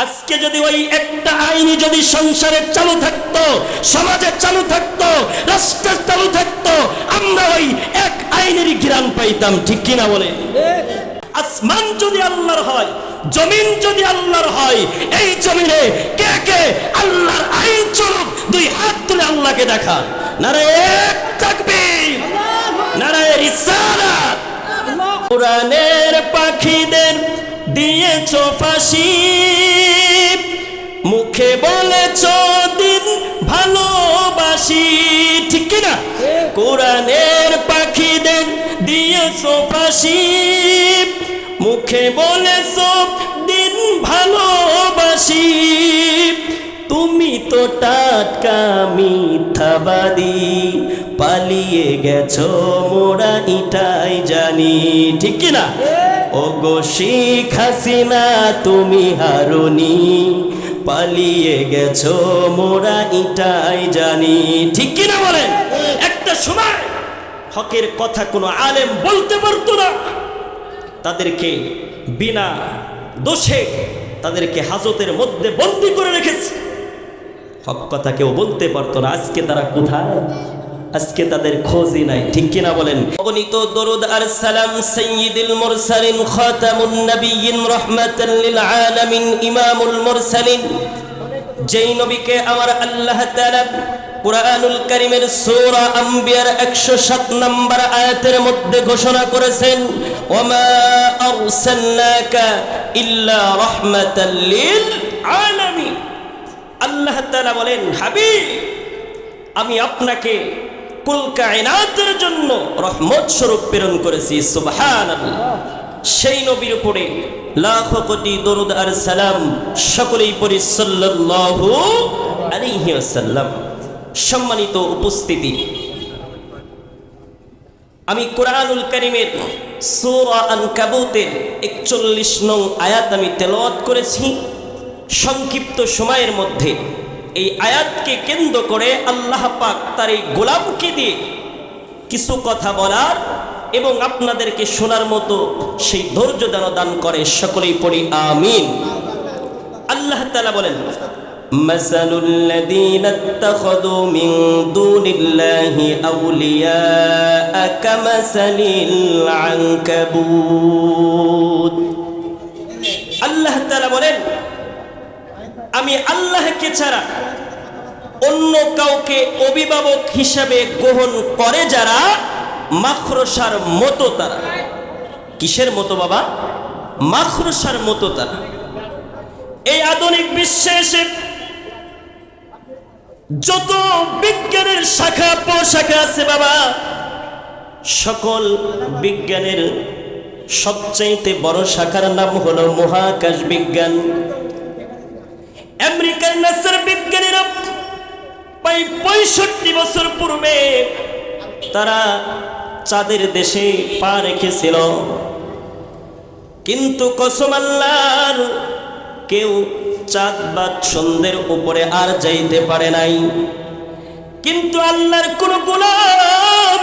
আজকে যদি ওই একটা আইনি যদি সংসারে চালু থাকতো, সমাজে চালু থাকতো, রাষ্ট্রে চালু থাকতো, আমরা ওই এক আইনেরই ঘ্রাণ পাইতাম। ঠিক কিনা বলে? আসমান যদি আল্লাহর হয়, জমিন যদি আল্লাহর হয়, এই জমিনে কে কে আল্লাহর আইন চলুক, দুই হাত তুলে আল্লাহকে দেখা। নারায়ে তাকবীর, নারায়ে রিসালাত। কোরআনের পাখিদের দিয়েছো ফাঁসি, মুখে বলেছো দিন ভালোবাসি। ঠিক কিনা? কোরআনের পাখিদের দিয়েছো ফাঁসি, মুখে বলেছো দিন ভালোবাসি। তুমি তো টাটকা মিথ্যাবাদী, পালিয়ে গেছো মোরা এটাই জানি। ঠিক কিনা? ওগো শেখ হাসিনা তুমি হারুনি, পালিয়ে গেছো মোরা এটাই জানি। ঠিক কিনা বলেন? একটা সময় হকের কথা কোনো আলেম বলতে পারতো না, তাদেরকে বিনা দোষে তাদেরকে হাজতের মধ্যে বন্দী করে রেখেছে। হক কথা কেউ বলতে পারতো না। আজকে তারা কোথায়? আজকে তাদের খোঁজই নাই। ঠিক কিনা বলেন? অগণিত দরুদ আর সালাম সাইয়্যিদুল মুরসালিন, খাতামুন নবিয়্যিন, রাহমাতাল লিল আলামিন, ইমামুল মুরসালিন, যেই নবীকে আমার আল্লাহ তাআলা কুরআনুল কারীমের সূরা আম্বিয়ার 107 নম্বর আয়াতের মধ্যে ঘোষণা করেছেন, ওয়ামা আরসালনাকা ইল্লা রাহমাতাল লিল আলামিন। আল্লাহ তাআলা বলেন, হাবিব আমি আপনাকে কুল কায়নাতের জন্য রহমত স্বরূপ প্রেরণ করেছি। সুবহানাল্লাহ। সেই নবীর উপরে লাখো কোটি দরুদ আর সালাম সকলেই পড়ি সাল্লাল্লাহু আলাইহি ওয়াসাল্লাম। সম্মানিত উপস্থিতি, আমি কুরআনুল কারীমের সূরা আনকাবুতের 41 নং আয়াত আমি তেলাওয়াত করেছি সংক্ষিপ্ত সময়ের মধ্যে। এই আয়াতকে কেন্দ্র করে আল্লাহ পাক তার এই গোলামকে দিয়ে কিছু কথা বলার এবং আপনাদেরকে শোনার মতো সেই ধৈর্য দান করে। সকলেই পড়ি আমিন। আল্লাহ তাআলা বলেন, মাসালুল লাযীনা ইত্তাখাযু মিন দুনিল্লাহি আউলিয়া কামাসালিল আনকাবুত। আল্লাহ তাআলা বলেন, আমি আল্লাহকে ছাড়া অন্য কাউকে অভিভাবক হিসাবে গ্রহণ করে যারা, মাখরসার মতো তারা। কিসের মতো বাবা? মাখরসার মতো তারা। এই আধুনিক বিশ্বে এসে যত বিজ্ঞানের শাখা প্রশাখা আছে বাবা, সকল বিজ্ঞানের সবচাইতে বড় শাখার নাম হলো মহাকাশ বিজ্ঞান। আমেরিকার নাসার বিজ্ঞানীরা প্রায় 65 বছর পূর্বে তারা চাঁদের দেশে পা রেখেছিল, কিন্তু কসম আল্লাহর, কেউ চাঁদ বা চন্দ্রের উপরে আর যাইতে পারে নাই। কিন্তু আল্লাহর কোন গোলাম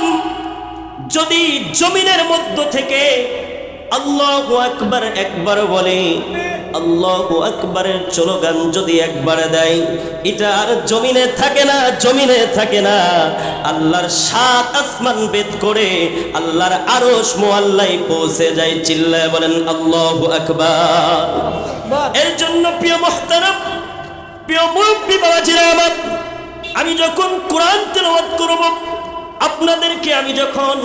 যদি জমিনের মধ্য থেকে আল্লাহু আকবার একবার বলে, আল্লাহু আকবারের স্লোগান যদি একবার দেয়, এটা আর জমিনে থাকে না, জমিনে থাকে না। আল্লাহর 7 আসমান ভেদ করে আল্লাহর আরশ মুআল্লায় পৌঁছে যায়। চিল্লায় বলেন আল্লাহু আকবার। এর জন্য প্রিয় মুহতারাম, প্রিয় মুরব্বি বাবাজিরা আমার, আমি যখন কোরআন তেলাওয়াত করব, আপনাদেরকে আমি যখন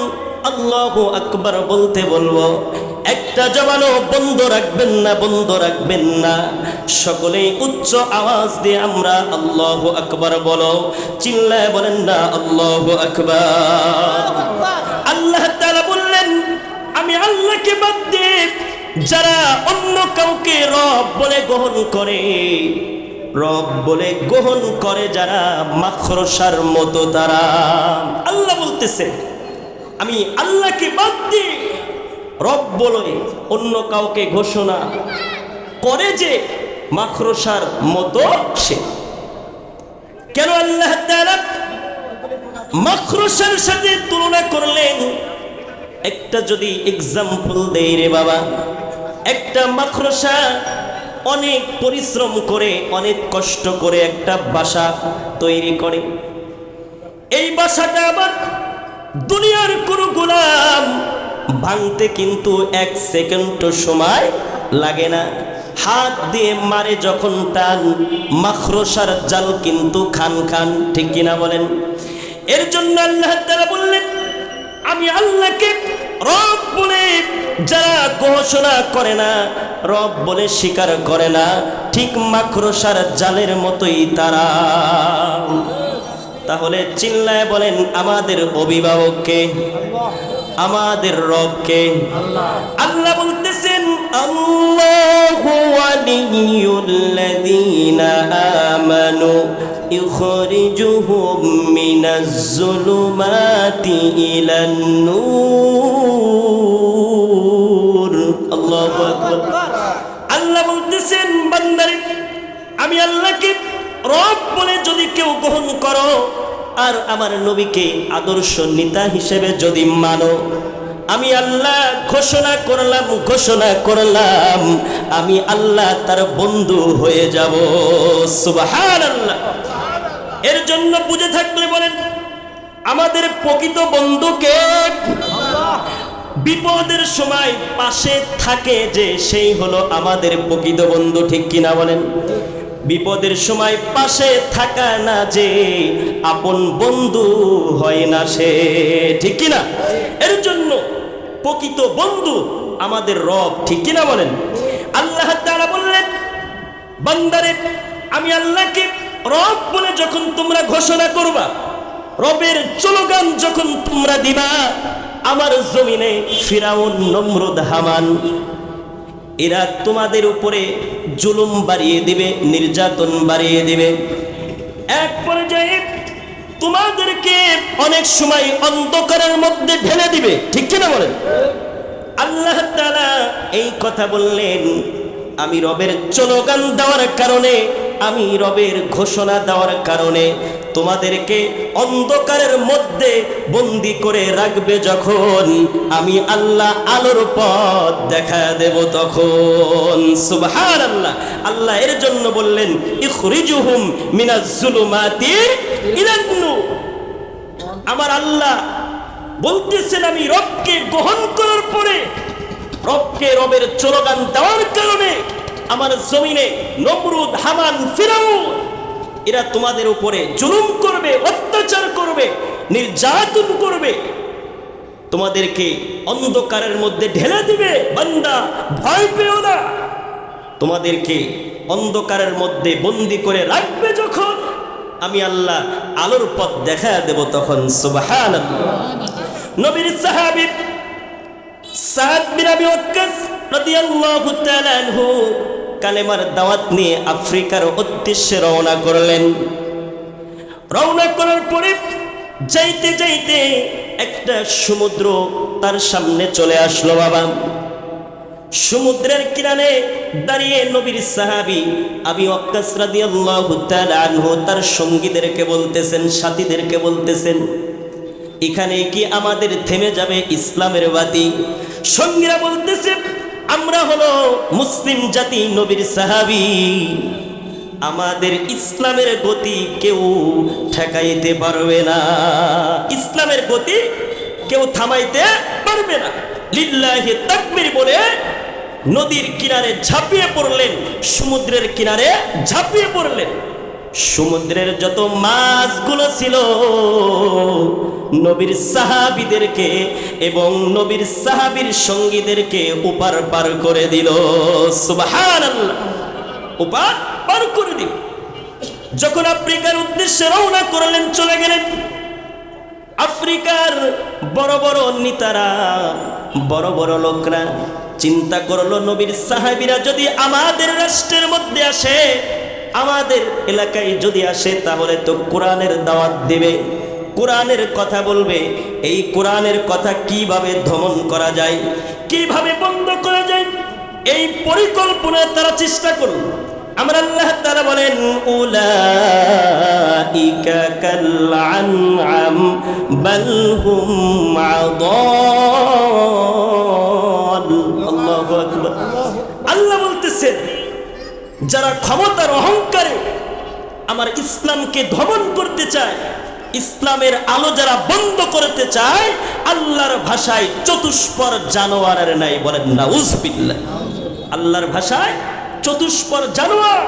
আল্লাহু আকবার বলতে বলবো, একটা জবানও বন্ধ রাখবেন না, বন্ধ রাখবেন না। সকলেই উচ্চ আওয়াজ দিয়ে আমরা আল্লাহু আকবার বলো। চিল্লায় বলেন না আল্লাহু আকবার। আল্লাহ তাআলা বললেন, আমি আল্লাহকে বাদ দিয়ে যারা অন্য কাউকে রব বলে গ্রহণ করে, রব বলে গ্রহণ করে যারা, মাখরসার মতো তারা। আল্লাহ বলতেছে, আমি আল্লাহকে বাদ দিয়ে রব বলে অন্য কাউকে ঘোষণা করে যে মাখরসার মতো সে। কেন আল্লাহ তাআলা মাখরসার সাথে তুলনা করলেন? একটা যদি এক্সাম্পল দেই রে বাবা, একটা মাখরসা অনেক পরিশ্রম করে অনেক কষ্ট করে একটা বাসা তৈরি করে। এই বাসাটা আবার দুনিয়ার কোনো গোলাম ভাঙতে কিন্তু 1 সেকেন্ডও সময় লাগে না। হাত দিয়ে মারে যখন টান, মাখরসার জাল কিন্তু খান খান, ঠিক কিনা বলেন? এর জন্য আল্লাহ তাআলা বললেন, আমি আল্লাহকে রব বলে যারা ঘোষণা করে না, রব বলে স্বীকার করে না, ঠিক মাকড়সার জালের মতোই তারা। তাহলে চিল্লায় বলেন, আমাদের অভিভাবককে, আমাদের রবকে। আল্লাহ বলতেছেন, আল্লাহু ওয়ালিয়ুল্লাযীনা আমানু ইখরিজুহুম মিনাজ যুলুমাতি ইলান নূর। আল্লাহু আকবার। আল্লাহ বলতেছেন, বান্দারে আমি আল্লাহকে রব বলে যদি কেউ গ্রহণ করো আর আমার নবীকে আদর্শ নেতা হিসেবে যদি মানো, আমি আল্লাহ ঘোষণা করলাম আমি আল্লাহ তার বন্ধু হয়ে যাব। সুবহানাল্লাহ। এর জন্য বুঝে থাকলে বলেন, আমাদের প্রকৃত বন্ধুকে বিপদের সময় পাশে থাকে যে, সেই হলো আমাদের প্রকৃত বন্ধু, ঠিক কিনা বলেন? বিপদের সময় পাশে থাকা না যে আপন বন্ধু হয় না সে, ঠিক কিনা? এর জন্য প্রকৃত বন্ধু আমাদের রব, ঠিক কিনা বলেন? আল্লাহ তাআলা বললেন, বান্দারে আমি আল্লাহকে রব বলে যখন তোমরা ঘোষণা করবা, রবের স্লোগান যখন তোমরা দিবা, আমার জমিনে ফিরাউন, নমরুদ, হামান এরা তোমাদের উপরে জুলুম বাড়িয়ে দিবে, নির্যাতন বাড়িয়ে দিবে। এক পর্যায়ে তোমাদেরকে অনেক সময় অন্ধকারের মধ্যে ঢেলে দিবে, ঠিক কিনা বলেন? আল্লাহ তাআলা এই কথা বললেন, আমি রবের স্লোগান দেওয়ার কারণে, আমি রবের ঘোষণা দেওয়ার কারণে তোমাদেরকে অন্ধকারের মধ্যে বন্দি করে রাখবে। যখন আমি আল্লাহ আলোর পথ দেখা দেব তখন। সুবহানাল্লাহ। আল্লাহ এর জন্য বললেন, ইখরিজুহুম মিনাজ যুলুমাতি ইলান নূর। আমার আল্লাহ বলতেছেন, আমি রবকে গ্রহণ করার পরে, রবকে রবের স্লোগান দেওয়ার কারণে আমার জমিনে নমরুদ, হামান, ফিরাউন এরা তোমাদের উপরে জুলুম করবে, অত্যাচার করবে, নির্যাতন করবে, তোমাদেরকে অন্ধকারের মধ্যে ঢেলে দিবে। বান্দা ভয় পেও না, তোমাদেরকে অন্ধকারের মধ্যে বন্দি করে রাখবে যখন আমি আল্লাহ আলোর পথ দেখা দেব তখন। সুবহানাল্লাহ। নবীর সাহাবী সাদ বিন আবি ওয়াক্কাস রাদিয়াল্লাহু তাআলা আনহু কালেমার দাওয়াত নিয়ে আফ্রিকার উদ্দেশ্যে রওনা করলেন। রওনা করার পরে যাইতে যাইতে একটা সমুদ্র তার সামনে চলে আসলো। বাবা, সমুদ্রের কিনারে দাঁড়িয়ে নবীর সাহাবী আবি ওয়াক্কাস রাদিয়াল্লাহু তাআলা আনহু তার সঙ্গীদেরকে বলতেছেন, সাথীদেরকে বলতেছেন, এখানে কি আমাদের থেমে যাবে ইসলামের বাতি? সঙ্গীরা বলতেছে, আমরা হলো মুসলিম জাতি, নবীর সাহাবী, আমাদের ইসলামের গতি কেউ ঠেকাইতে পারবে না, ইসলামের গতি কেউ থামাইতে পারবে না। লিল্লাহি তাকবীর বলে নদীর কিনারে ঝাঁপিয়ে পড়লেন, সমুদ্রের কিনারে ঝাঁপিয়ে পড়লেন। সমুদ্রের যত মাছগুলো ছিল নবীর সাহাবীদেরকে এবং নবীর সাহাবীর সঙ্গীদেরকে উপার পার করে দিল। সুবহানাল্লাহ। উপার পার করে দিল। যখন আফ্রিকার উদ্দেশ্যে রওনা করলেন, চলে গেলেন, আফ্রিকার বড় বড় নেতারা, বড় বড় লোকরা চিন্তা করলো, নবীর সাহাবীরা যদি আমাদের রাষ্ট্রের মধ্যে আসে, আমাদের এলাকায় যদি আসে, তাহলে তো কোরআনের দাওয়াত দেবে, কোরআনের কথা বলবে। এই কোরআনের কথা কিভাবে দমন করা যায়, কিভাবে বন্ধ করা যায়, এই পরিকল্পনা তারা চেষ্টা করল। আমার আল্লাহ তাআলা বলেন, উলাইকা কাল আনআম বাল হুম আদাল। আল্লাহু আকবার। আল্লাহ বলতেছেন, যারা ক্ষমতার অহংকারে আমার ইসলামকে দমন করতে চায়, ইসলামের আলো যারা বন্ধ করতে চায়, আল্লাহর ভাষায় চতুষ্পর জানোয়ারের নাই, বলেন নাউজুবিল্লাহ। আল্লাহর ভাষায় চতুষ্পর জানোয়ার,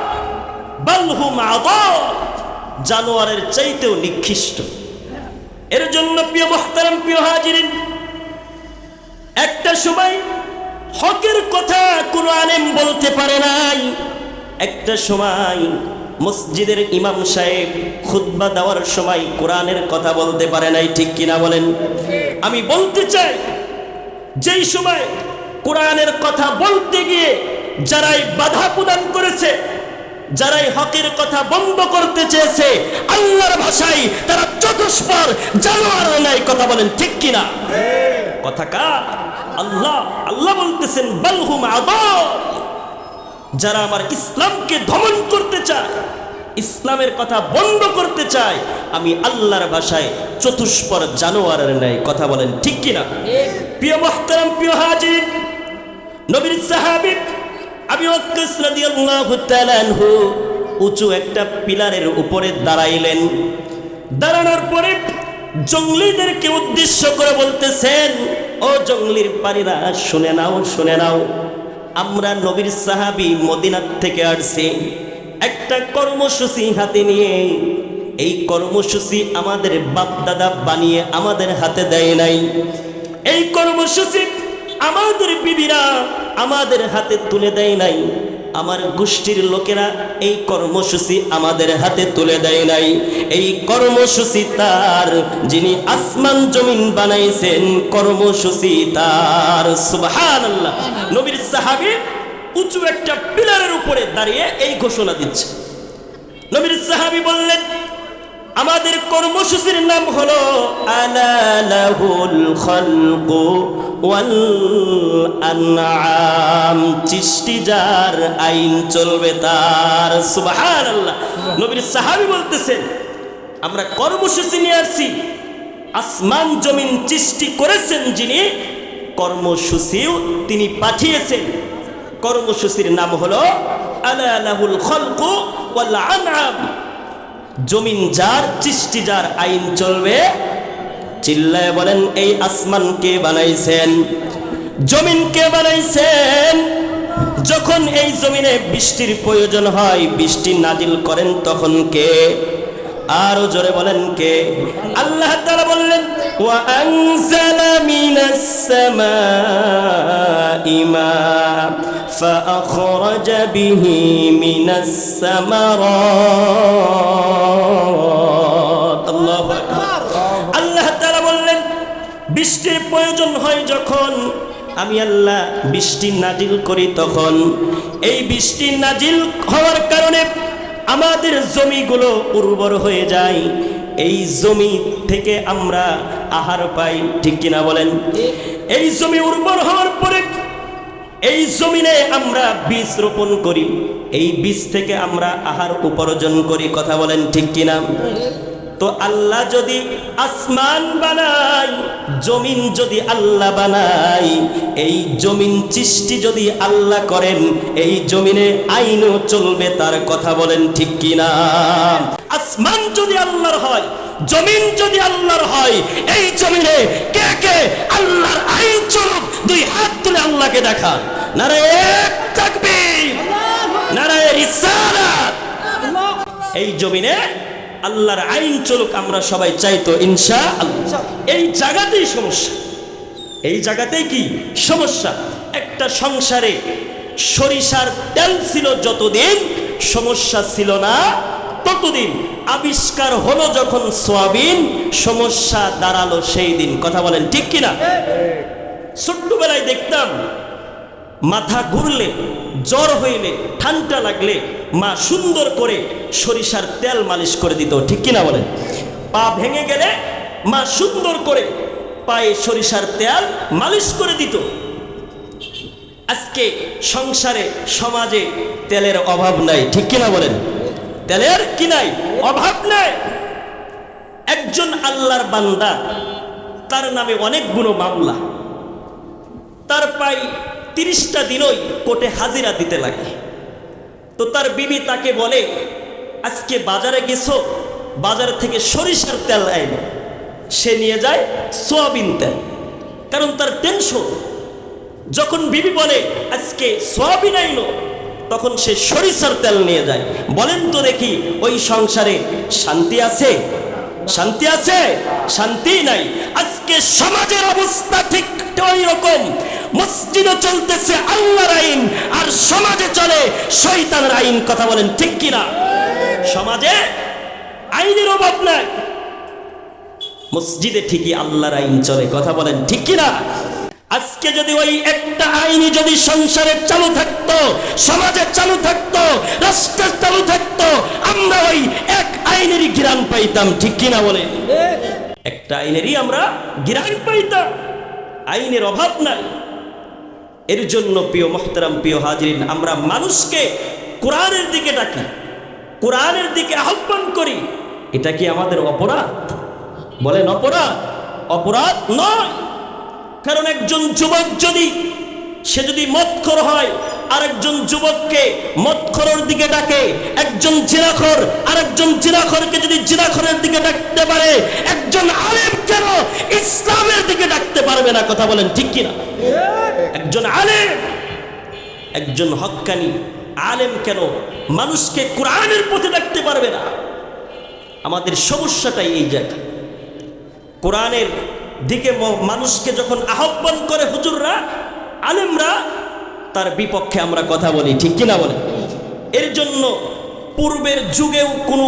বালহুম আদাল, জানোয়ারের চাইতেও নিকৃষ্ট। এর জন্য প্রিয় মুহতারাম, প্রিয় হাজিরিন, একটা সময় হকের কথা কোনো আলেম বলতে পারে নাই। একটা সময় মসজিদের ইমাম সাহেব খুতবা দেওয়ার সময় কোরআনের কথা বলতে পারে নাই, ঠিক কিনা বলেন? আমি বলতে চাই, যেই সময় কোরআনের কথা বলতে গিয়ে যারাই বাধা প্রদান করেছে, যারাই হকের কথা বন্ধ করতে চেয়েছে, আল্লাহর ভাষায় তারা চতুষ্পর জানোয়ার নাই, কথা বলেন ঠিক কিনা? কথা কার? আল্লাহ। আল্লাহ বলতেছেন বালহুম আদাল, যারা আমার ইসলামকে দমন করতে চায়, ইসলামের কথা বন্ধ করতে চায়, আমি আল্লাহর ভাষায় চতুষ্পর জানোয়ারের নাই, কথা বলেন ঠিক কিনা? প্রিয় মুহতারাম, প্রিয় হাজির, নবীর সাহাবী আবু বকর রাদিয়াল্লাহু তাআলা আনহু উঁচু একটা পিলারের উপরে দাঁড়াইলেন। দাঁড়ানোর পরে জঙ্গলিদেরকে উদ্দেশ্য করে বলতেছেন, ও জঙ্গলির পারীরা, শুনে নাও, শুনে নাও, আমরা নবীর সাহাবী মদিনার থেকে আসছি একটা কর্মসূচি হাতে নিয়ে। এই কর্মসূচি আমাদের বাপ দাদা বানিয়ে আমাদের হাতে দেয় নাই। এই কর্মসূচি আমাদের বিবিরা আমাদের হাতে তুলে দেয় নাই। আমার গোষ্ঠীর লোকেরা এই কর্মসূচি আমাদের হাতে তুলে দেয় নাই। এই কর্মসূচি তার, যিনি আসমান জমিন বানাইছেন, কর্মসূচি তার। সুবহানাল্লাহ। নবীর সাহাবী উঁচু একটা পিলারের উপরে দাঁড়িয়ে এই ঘোষণা দিচ্ছে। নবীর সাহাবী বললেন, আমাদের কর্মসূচির নাম হলো আলা লাহুল খালকু ওয়াল আনআম, সৃষ্টি যার, আইন চলবে তার। সুবহানাল্লাহ। নবীর সাহাবী বলতেছেন, আমরা কর্মসূচি নিয়ে আসছি, আসমান জমিন সৃষ্টি করেছেন যিনি, কর্মসূচিও তিনি পাঠিয়েছেন। কর্মসূচির নাম হলো আলা লাহুল খালকু ওয়াল আনআম, জমিন যার, সৃষ্টি যার, আইন চলবে। চিল্লায় বলেন, এই আসমান কে বানাইছেন? জমিন কে বানাইছেন? যখন এই জমিনে বৃষ্টির প্রয়োজন হয়, বৃষ্টি নাজিল করেন, তখন কে? আরো জোরে বলেন কে? আল্লাহ তাআলা বললেন, ওয়া আনজালা মিনাস সামাই মা ফাআখরাজা বিহি মিনাস সামারাত। আল্লাহু আকবার। আল্লাহ তাআলা বললেন, বৃষ্টির প্রয়োজন হয় যখন, আমি আল্লাহ বৃষ্টি নাজিল করি, তখন এই বৃষ্টি নাজিল হওয়ার কারণে আমাদের জমিগুলো উর্বর হয়ে যায়। এই জমি থেকে আমরা আহার পাই, ঠিক কিনা বলেন? এই জমি উর্বর হওয়ার পরে এই জমিনে আমরা বীজ রোপণ করি, এই বীজ থেকে আমরা আহার উপার্জন করি, কথা বলেন ঠিক কিনা? তো আল্লাহ যদি আসমান বানায়, জমিন যদি আল্লাহ বানায়, এই জমিন সৃষ্টি যদি আল্লাহ করেন, এই জমিনে আইনও চলবে তার, কথা বলেন ঠিক কিনা? আসমান যদি আল্লাহর হয়, জমিন যদি আল্লাহর হয়, এই জমিনে কে কে আল্লাহর আইন চলুক, দুই হাত তুলে আল্লাহকে দেখান। নারায়ে তাকবীর, নারায়ে রিসালাত। এই জমিনে আল্লাহর আইন চলুক, আমরা সবাই চাইতো ইনশাআল্লাহ। এই জায়গাতেই সমস্যা, এই জায়গাতেই কি সমস্যা? একটা সংসারে সরিষার তেল ছিল যতদিন, সমস্যা ছিল না ততদিন। আবিষ্কার হলো যখন সোয়াবিন, সমস্যা দাঁড়ালো সেই দিন, কথা বলেন ঠিক কিনা? ছোট্টবেলায় দেখতাম, মাথা ঘুরলে, জ্বর হইলে, ঠান্ডা লাগলে মা সুন্দর করে সরিষার তেল মালিশ করে দিত, ঠিক কিনা বলেন? পা ভেঙে গেলে মা সুন্দর করে পায়ে সরিষার তেল মালিশ করে দিত। আজকে সংসারে, সমাজে তেলের অভাব নাই, ঠিক কিনা বলেন? তেলের কি নাই? অভাব নাই। একজন আল্লাহর বান্দা, তার নামে অনেকগুলো মামলা, তার প্রায় 30টা দিনই কোর্টে হাজিরা দিতে লাগে। তো তার বিবি তাকে বলে, আজকে বাজারে গেছো, বাজার থেকে সরিষার তেল আইলো। সে নিয়ে যায় সোয়াবিন তেল, কারণ তার টেনশন। যখন বিবি বলে আজকে সোয়াবিন আইলো, তখন সে সরিষার তেল নিয়ে যায়। বলেন তো দেখি, ওই সংসারে শান্তি আছে? শান্তি আছে? শান্তি নাই। আজকে সমাজের অবস্থা ঠিক ওই রকম। মসজিদে চলতেছে আল্লাহর আইন, আর সমাজে চলে শয়তানের আইন। কথা বলেন ঠিক কিনা? সমাজে আইনের অভাব নাই, মসজিদে ঠিকই আল্লাহর আইন চলে। কথা বলেন ঠিক কিনা? আজকে যদি ওই একটা আইনই যদি সংসারে চালু থাকতো, সমাজে চালু থাকতো, রাষ্ট্রে চালু থাকতো, আমরা ওই এক আইনেরই ঘিরান পাইতাম। ঠিক কিনা বলে? একটা আইনেরই আমরা ঘিরান পাইতাম। আইনের অভাব নাই। এর জন্য প্রিয় মুহতারাম, প্রিয় হাজিরিন, আমরা মানুষকে কোরআনের দিকে ডাকি, কোরআনের দিকে আহ্বান করি। এটা কি আমাদের অপরাধ? বলেন অপরাধ? অপরাধ নয়। কারণ একজন যুবক যদি মদখোর হয়, আরেকজন যুবককে মদখোরের দিকে ডাকে, একজন জিনাখোর আরেকজন জিনাখোরকে যদি জিনাখোরের দিকে ডাকতে পারে, একজন আলেম কেন ইসলামের দিকে ডাকতে পারবে না? কথা বলেন ঠিক কিনা? একজন আলেম, একজন হক্কানি আলেম কেন মানুষকে কোরআনের পথে ডাকতে পারবে না? আমাদের সমস্যাটাই এই জায়গায়। কোরআনের দিকে মানুষকে যখন আহ্বান করে হুজুররা, আলেমরা, তার বিপক্ষে আমরা কথা বলি। ঠিক কিনা বলে? এর জন্য পূর্বের যুগেও কোনো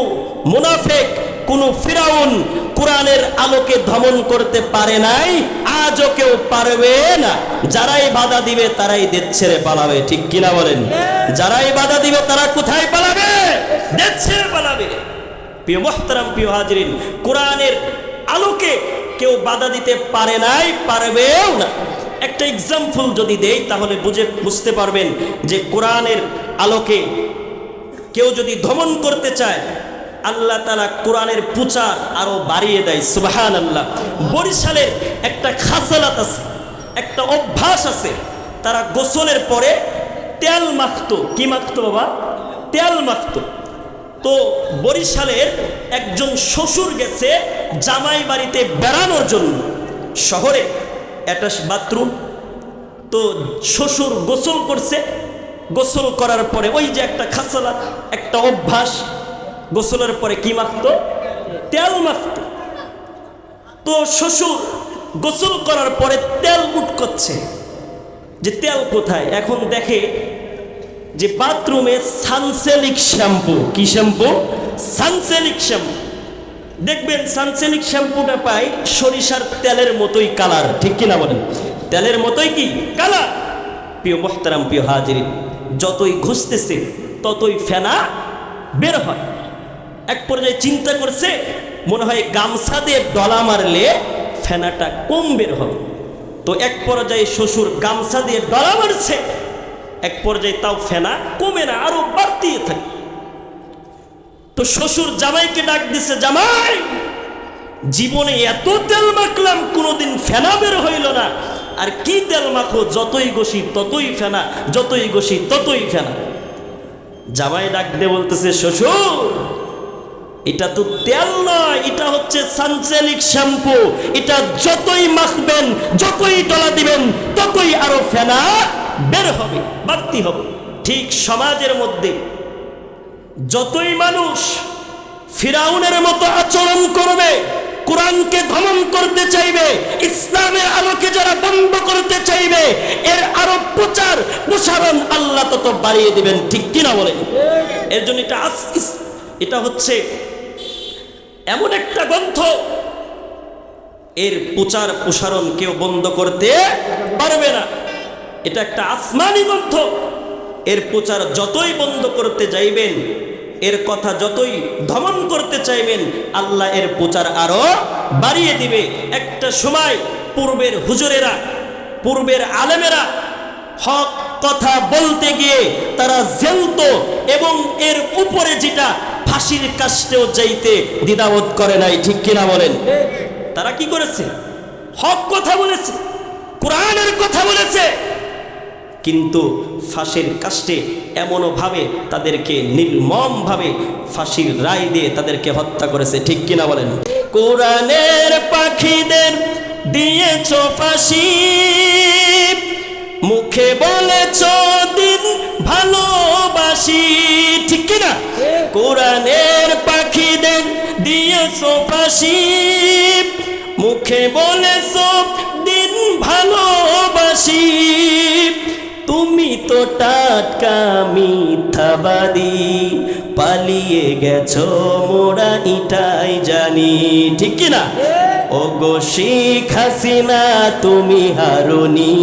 মুনাফিক, কোনো ফিরাউন কোরআনের আলোকে দমন করতে পারে নাই, আজও কেউ পারবে না। যারাই বাধা দিবে তারাই দেশ ছেড়ে পালাবে। ঠিক কিনা বলেন? যারাই বাধা দিবে তারা কোথায় পালাবে? দেশ ছেড়ে পালাবে। প্রিয় মুহতারাম, প্রিয় হাজিরিন, কোরআনের আলোকে কেউ বাধা দিতে পারে নাই, পারবেও না। একটা এক্সাম্পল যদি দেই তাহলে বুঝতে পারবেন যে কোরআনের আলোকে কেউ যদি দমন করতে চায়, আল্লাহ তাআলা কোরআনের প্রচার আরো বাড়িয়ে দেয়। সুবহানাল্লাহ। বরিশালের একটা খাসালাত আছে, একটা অভ্যাস আছে, তারা গোসলের পরে তেল মাখতো। কি মাখতো বাবা? তেল মাখতো। তো বরিশালের একজন শ্বশুর গেছে জামাই বাড়িতে বেড়ানোর জন্য, শহরে অ্যাটাচ বাথরুম। তো শ্বশুর গোসল করছে, গোসল করার পরে ওই যে একটা খাসালাত, একটা অভ্যাস, গোসলের পরে কি মাখতো? তেল মাখতো। তো শ্বশুর গোসল করার পরে তেল উঠ করছে, যে তেল কোথায়? এখন দেখে যে বাথরুমে সানসিল্ক শ্যাম্পু। কি শ্যাম্পু? Sunsilk shampoo. দেখবেন সানসিল্ক শ্যাম্পুটা পায় সরিষার তেলের মতোই কালার। ঠিক কিনা বলেন? তেলের মতোই কি কালার। প্রিয় মুহতারাম, প্রিয় হাজিরিন, যতই ঘষতেছে ততই ফেনা বের হয়। এক পর্যায়ে চিন্তা করছে, মনে হয় গামছা দিয়ে ডলা মারলে ফেনাটা কম বের হবে। তো এক পর্যায়ে শ্বশুর গামছা দিয়ে ডলা মারছে, এক পর্যায়ে তাও ফেনা কমে না, আরো বাড়তে থাকে। তো শ্বশুর জামাইকে ডাক দিছে, জামাই, জীবনে এত তেল মাখলাম, কোনোদিন ফেনা বের হইল না, আর কি তেল মাখো? যতই ঘষি ততই ফেনা, যতই ঘষি ততই ফেনা। জামাই ডাক দিয়ে বলতেছে, শ্বশুর, এটা তো তেল নয়, এটা হচ্ছে সানসিল্ক শ্যাম্পু। এটা যতই মাখবেন, যতই ডলা দিবেন, ততই আরো ফেনা বের হবে, বাড়তি হবে। ঠিক সমাজের মধ্যে যতই মানুষ ফিরাউনের মতো আচরণ করবে, কোরআনকে দমন করতে চাইবে, ইসলামের আলোকে যারা বন্ধ করতে চাইবে, এর আরো প্রচার প্রসারণ আল্লাহ তত বাড়িয়ে দিবেন। ঠিক কিনা বলেন? এর জন্য এটা হচ্ছে এমন একটা গ্রন্থ, এর প্রচার প্রসারণ কেউ বন্ধ করতে পারবে না। এটা একটা আসমানি গ্রন্থ, এর প্রচার যতই বন্ধ করতে যাইবেন, এর কথা যতই দমন করতে চাইবেন, আল্লাহ এর প্রচার আরো বাড়িয়ে দিবে। একটা সময় পূর্বের হুজুরেরা, পূর্বের আলেমেরা হক কথা বলতে গিয়ে তারা জ্বলতো, এবং এর উপরে যেটা ফাঁসির কাস্টেও যাইতে দ্বিধাবোধ করে নাই। ঠিক কিনা বলেন? তারা কি করেছে? হক কথা বলেছে, কোরআনের কথা বলেছে, কিন্তু ফাঁসির কাস্টে এমনভাবে তাদেরকে নির্মমভাবে ফাঁসির রায় দিয়ে তাদেরকে হত্যা করেছে, ঠিক কিনা বলেন? কোরআনের পাখিদের দিয়েছ ফাঁসি, মুখে বলেছ দিন ভালোবাসি, ঠিক কিনা? কোরআনের পাখিদের দিয়েছ ফাঁসি, মুখে বলেছ দিন ভালোবাসি, তুমি তো টাটকা মিথ্যাবাদী, পালিয়ে গেছো মোরা এটাই জানি, ঠিক কিনা? ওগো শেখ হাসিনা তুমি হারুনি,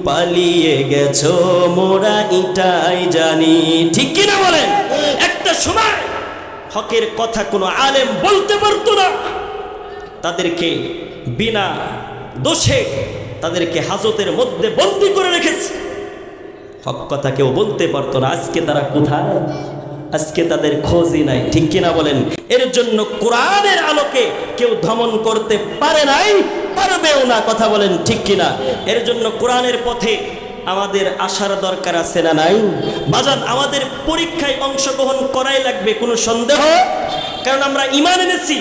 পালিয়ে গেছো মোরা এটাই জানি, ঠিক কিনা বলেন? একটা সময় হকের কথা কোনো আলেম বলতে পারতো না, তাদেরকে বিনা দোষে তাদেরকে হাজতের মধ্যে বন্দী করে রেখেছে, হক কথা কেউ বলতে পারতো না। আজকে তারা কোথায়? আজকে তাদের খোঁজই নাই, ঠিক কিনা বলেন? এর জন্য কোরআনের আলোকে কেউ দমন করতে পারে নাই, পারবেও না, কথা বলেন ঠিক কিনা? এর জন্য কোরআনের পথে আমাদের আসার দরকার আছে না নাই? বাজান, আমাদের পরীক্ষায় অংশগ্রহণ করাই লাগবে, কোনো সন্দেহ? কারণ আমরা ঈমান এনেছি,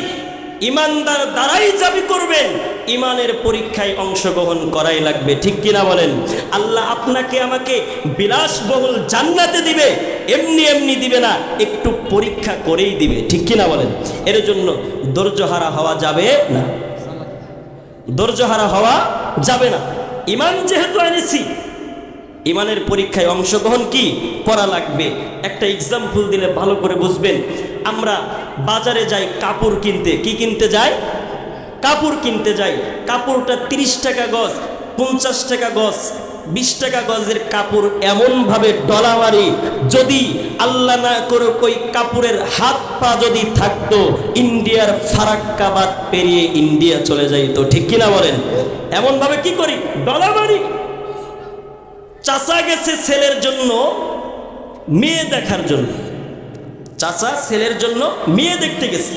ঈমানদার দ্বারাই দাবি করবেন, ঈমানের পরীক্ষায় অংশগ্রহণ করাই লাগবে, ঠিক কিনা বলেন? আল্লাহ আপনাকে আমাকে বিলাসবহুল জান্নাতে দিবে, এমনি এমনি দিবে না, একটু পরীক্ষা করেই দিবে, ঠিক কিনা বলেন? এর জন্য ধৈর্যহারা হওয়া যাবে না, ধৈর্যহারা হওয়া যাবে না। ঈমান যেহেতু এনেছি, ঈমানের পরীক্ষায় অংশগ্রহণ কি করা লাগবে? একটা এক্সাম্পল দিলে ভালো করে বুঝবেন। আমরা বাজারে যাই কাপড় কিনতে, কি কিনতে যাই? কাপড় কিনতে যাই। কাপড়টা 30 টাকা গজ, 50 টাকা গজ, 20 টাকা গজের কাপড় এমনভাবে ডলা মারি, যদি আল্লাহ না করে ওই কাপড়ের হাত পা যদি থাকতো, ইন্ডিয়ার ফারাক্কাবাদ পেরিয়ে ইন্ডিয়া চলে যাইতো, ঠিক কিনা বলেন? এমনভাবে কি করি? ডলা মারি। চাচা গেছে ছেলের জন্য মেয়ে দেখার জন্য, চাচা ছেলের জন্য মেয়ে দেখতে গেছে,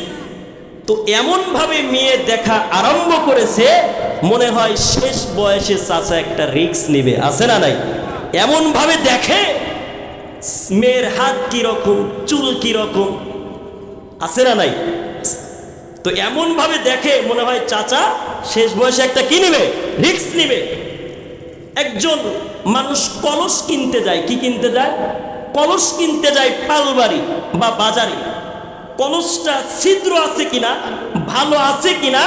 তো এমনভাবে মেয়ে দেখা আরম্ভ করেছে, মনে হয় শেষ বয়সে চাচা একটা রিস্ক নিবে, আছে না নাই? এমনভাবে দেখে মেয়ের হাত কিরকম, চুল কিরকম, আছে না নাই? তো এমনভাবে দেখে মনে হয় চাচা শেষ বয়সে একটা কি নিবে, রিস্ক নিবে। একজন মানুষ কলস কিনতে যায়, কি কিনতে যায়? কলস কিনতে যায় পালবাড়ি বা বাজারে। কলসটা ছিদ্র আছে কিনা, ভালো আছে কিনা,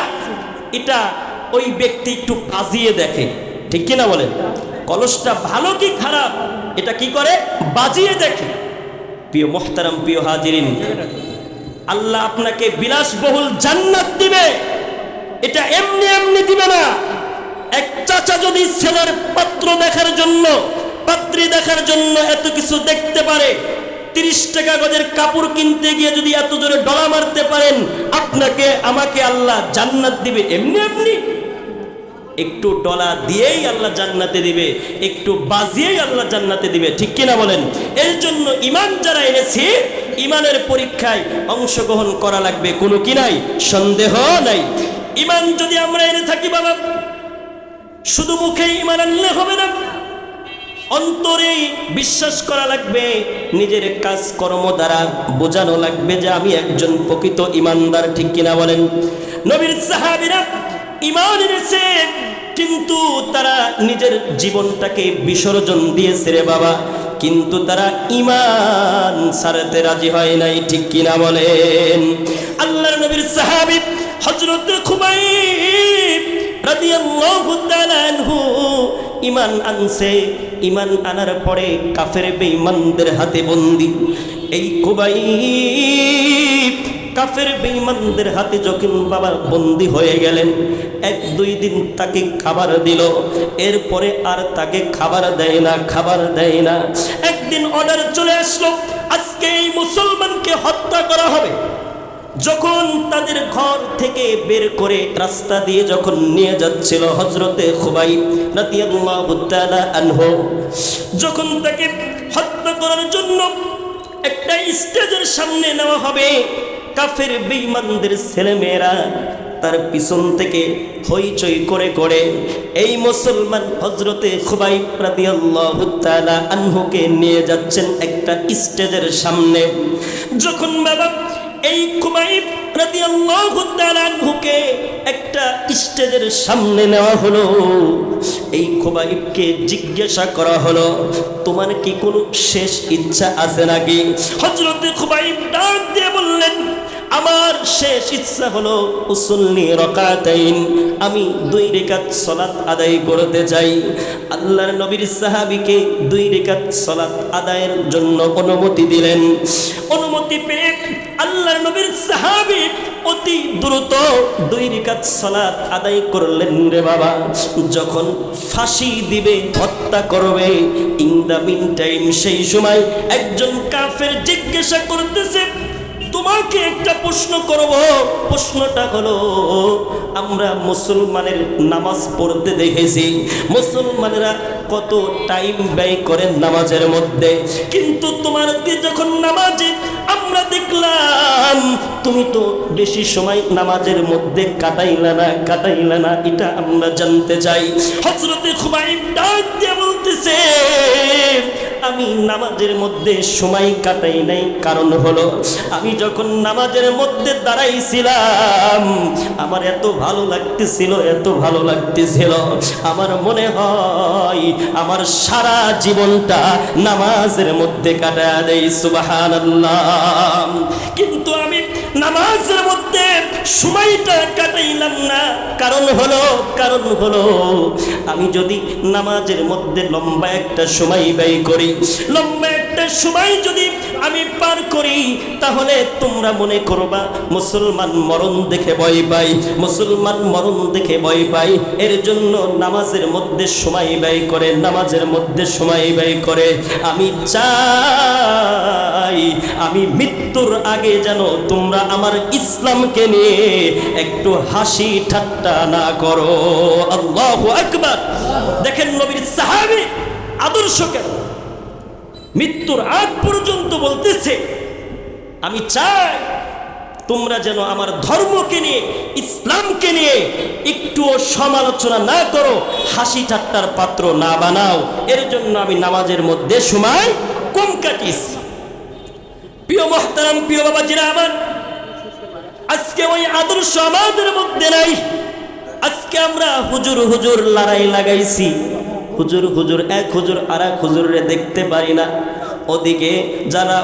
এটা ওই ব্যক্তি একটু বাজিয়ে দেখে, ঠিক কিনা বলেন? কলসটা ভালো কি খারাপ এটা কি করে? বাজিয়ে দেখে। প্রিয় মোহতারাম, প্রিয় হাজিরিন, আল্লাহ আপনাকে বিলাসবহুল জান্নাত দিবে, এটা এমনি এমনি দিবে না। এক চাচা যদি ছেলের পাত্র দেখার জন্য, পাত্রী দেখার জন্য এত কিছু দেখতে পারে, 30 টাকা গজের কাপড় কিনতে গিয়ে যদি এত জোরে ডলা মারতে পারেন, আপনাকে আমাকে আল্লাহ জান্নাত দিবে এমনি এমনি? একটু ডলা দিয়েই আল্লাহ জান্নাতে দিবে, একটু বাজিয়েই আল্লাহ জান্নাতে দিবে, ঠিক কিনা বলেন? এর জন্য ঈমান যারা এনেছি, ঈমানের পরীক্ষায় অংশগ্রহণ করা লাগবে, কোনো কি নাই, সন্দেহ নাই। ঈমান যদি আমরা এনে থাকি বাবা, শুধু মুখে ঈমান আনলে হবে না, অন্তরে বিশ্বাস করা লাগবে, নিজের কাজ কর্ম দ্বারা বোঝানো লাগবে যে আমি একজন প্রকৃত ঈমানদার, ঠিক কিনা বলেন? নবীর সাহাবীরা ঈমান এনেছে, কিন্তু তারা নিজের জীবনটাকে বিসর্জন দিয়েছে রে বাবা, কিন্তু তারা ঈমান ছাড়তে রাজি হয় নাই, ঠিক কিনা বলেন? আল্লাহর নবীর সাহাবী হযরত খুবাইব রাদিয়াল্লাহু তাআলা আনহু ঈমান আনছে, ঈমান আনার পরে কাফের বেঈমানদের হাতে বন্দী। এই খুবাইব কাফের বেঈমানদের হাতে যখন বাবা বন্দী হয়ে গেলেন, 1-2 দিন তাকে খাবার দিল, এরপরে আর তাকে খাবার দেয় না, খাবার দেয় না। একদিন অর্ডার চলে আসলো, আজকে এই মুসলমানকে হত্যা করা হবে। যখন তাদের ঘর থেকে বের করে রাস্তা দিয়ে যখন নিয়ে যাচ্ছিল হযরতে খুবাইব রাদিয়াল্লাহু তাআলা আনহু, যখন তাকে হত্যা করার জন্য একটা স্টেজের সামনে নেওয়া হবে, কাফের বেঈমানদের ছেলেমেয়েরা তার পিছন থেকে হইচই করে করে এই মুসলমান হযরতে খুবাইব রাদিয়াল্লাহু তাআলা আনহুকে নিয়ে যাচ্ছেন একটা স্টেজের সামনে। যখন বাবা এই খুবাইব রাদিয়াল্লাহু তাআলা আনহুকে একটা স্টেজের সামনে নেওয়া হলো, এই খুবাইবকে জিজ্ঞাসা করা হলো, তোমার কি কোনো শেষ ইচ্ছা আছে নাকি? হযরতে খুবাইব ডাক দিয়ে বললেন, আমার শেষ ইচ্ছা হলো উসল্লি রাকাতাইন, আমি 2 রাকাত সালাত আদায় করতে চাই। আল্লাহর নবীর সাহাবীকে 2 রাকাত সালাত আদায়ের জন্য অনুমতি দিলেন। অনুমতি পেয়ে আল্লাহর নবীর সাহাবী অতি দ্রুত 2 রাকাত সালাত আদায় করলেন রে বাবা। যখন ফাঁসি দিবে, হত্যা করবে, ইন দা মিন টাইম সেই সময় একজন কাফের জিজ্ঞাসা করতেছে, তোমাকে একটা প্রশ্ন করব। প্রশ্নটা হলো, আমরা মুসলমানের নামাজ পড়তে দেখেছি, মুসলমানেরা কত টাইম ব্যয় করেন নামাজের মধ্যে, কিন্তু তোমার যখন নামাজে আমরা দেখলাম তুমি তো বেশি সময় নামাজের মধ্যে কাটাইলা না, এটা আমরা জানতে চাই। হযরতে খুবাইব ডাক দিয়ে বলতেছে, আমি নামাজের মধ্যে সময় কাটাই নাই, কারণ হলো আমি যখন নামাজের মধ্যে দাঁড়াইছিলাম আমার এত ভালো লাগতেছিল, আমার মনে হয় আমার সারা জীবনটা নামাজের মধ্যে কাটায় দেই, সুবহানাল্লাহ। কিন্তু আমি নামাজের মধ্যে সময়টা কাটাইলাম না, কারণ হলো আমি যদি নামাজের মধ্যে লম্বা একটা সময় ব্যয় করি, লম্বা একটা সময় যদি আমি পার করি, তাহলে তোমরা মনে করবা মুসলমান মরণ দেখে ভয় পাই, এর জন্য নামাজের মধ্যে সময় ব্যয় করে, আমি চাই আমি মৃত্যুর আগে যেন তোমরা আমার ইসলামকে নিয়ে একটু হাসি ঠাট্টা না করো। আল্লাহু আকবার। দেখেন নবীর সাহাবী আদর্শ কেন, মৃত্যুর আগ পর্যন্ত বলতেছে, আমি চাই তোমরা যেন আমার ধর্মকে নিয়ে, ইসলামকে নিয়ে একটুও সমালোচনা না করো, হাসি ঠাট্টার পাত্র না বানাও, এর জন্য আমি নামাজের মধ্যে সময় কম কাটিস। প্রিয় মুহতারাম, প্রিয় বাবাজিরা আমার, আজকে ওই আদর্শ আমাদের মধ্যে নাই। আজকে আমরা হুজুর লড়াই লাগাইছি, হুজুর এক হুজুর আর এক হুজুরে দেখতে পারি না। ওদিকে যারা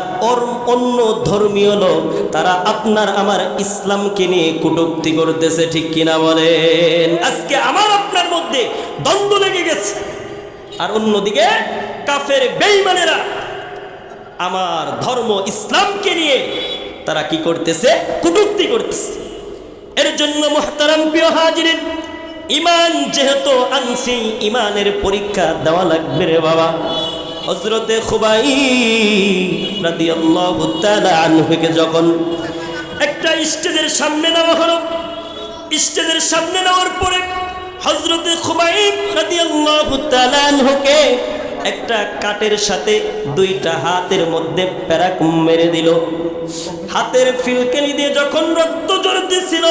অন্য ধর্মীয় লোক, তারা আপনার আমার ইসলামকে নিয়ে কটূক্তি করতেছে, ঠিক কিনা বলেন? আজকে আমার আপনার মধ্যে দ্বন্দ্ব লেগে গেছে, আর অন্যদিকে কাফের বেঈমানেরা আমার ধর্ম ইসলামকে নিয়ে তারা কি করতেছে? কটূক্তি করতেছে। এর জন্য মুহতারাম প্রিয় হাজিরিন, ইমান যেহেতু আনছি, ইমানের পরীক্ষা দেওয়া লাগবে রে বাবা। হযরতে খুবাইব রাদিয়াল্লাহু তাআলা আনহুকে যখন একটা স্টেজের সামনে নেওয়া হলো, স্টেজের সামনে নেওয়ার পরে হযরতে খুবাইব রাদিয়াল্লাহু তাআলা আনহুকে একটা কাঠের সাথে 2টা হাতের মধ্যে প্যারাক মেরে দিল। হাতের ফিলকেনি দিয়ে যখন রক্ত ঝরতেছিল,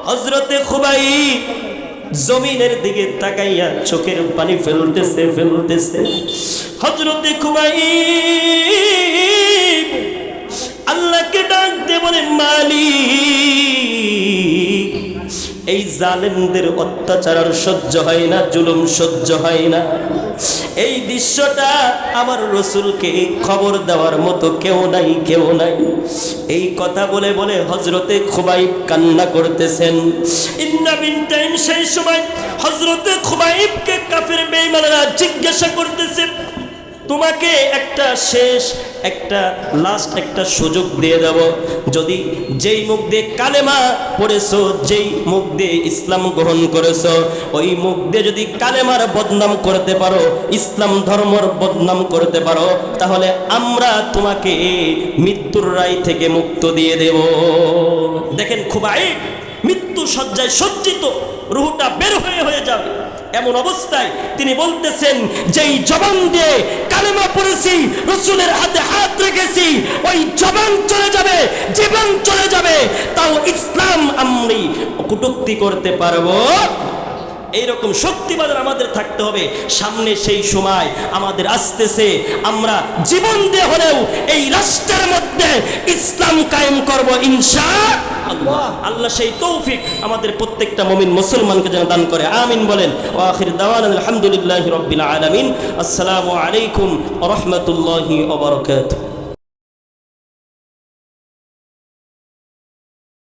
হযরতে খুবাইব জমিনের দিকে তাকাইয়া চোখের পানি ফেলতেছে। হযরতে খুবাইব আল্লাহকে ডাক দিয়ে বলে, মালিক, এই জালেমদের অত্যাচার আর সহ্য হয় না, জুলুম সহ্য হয় না। এই দৃশ্যটা আমার রাসূলকে খবর দেওয়ার মতো কেউ নাই। এই কথা বলে বলে হযরতে খুবাইব কান্না করতেছেন। ইন্না বিন টাইম সেই সময় হযরতে খুবাইবকে কাফের বেঈমানরা জিজ্ঞাসা করতেছে, তোমাকে একটা লাস্ট একটা সুযোগ দিয়ে দেব, যদি যেই মুখ দিয়ে কালেমা পড়েছো, যেই মুখ দিয়ে ইসলাম গ্রহণ করেছো, ওই মুখ দিয়ে যদি কালেমার বদনাম করতে পারো, ইসলাম ধর্মর বদনাম করতে পারো, তাহলে আমরা তোমাকে মৃত্যুর রায় থেকে মুক্ত দিয়ে দেব। দেখেন খুবাইব মৃত্যু শয্যায় সজ্জিত, রুহটা বের হয়ে যাবে। এমন অবস্থায় তিনি বলতেছেন, যেই জবান দিয়ে কালেমা পড়েছি, রাসূলের হাতে হাত রেখেছি, ওই জবান চলে যাবে, জীবন চলে যাবে, তাও ইসলাম আমি কটূক্তি করতে পারবো। এইরকম শক্তিবান আমাদের থাকতে হবে। সামনে সেই সময় আমাদের আসতেছে, আমরা জীবন দিয়ে হলেও এই রাষ্ট্রের মধ্যে ইসলাম কায়েম করব ইনশাআল্লাহ। আল্লাহ সেই তৌফিক আমাদের প্রত্যেকটা মুমিন মুসলমানকে যেন দান করে, আমিন বলেন। ওয়া আখির দাওয়ানা আলহামদুলিল্লাহি রাব্বিল আলামিন। আসসালামু আলাইকুম ওয়া রাহমাতুল্লাহি ওয়া বারাকাতুহু।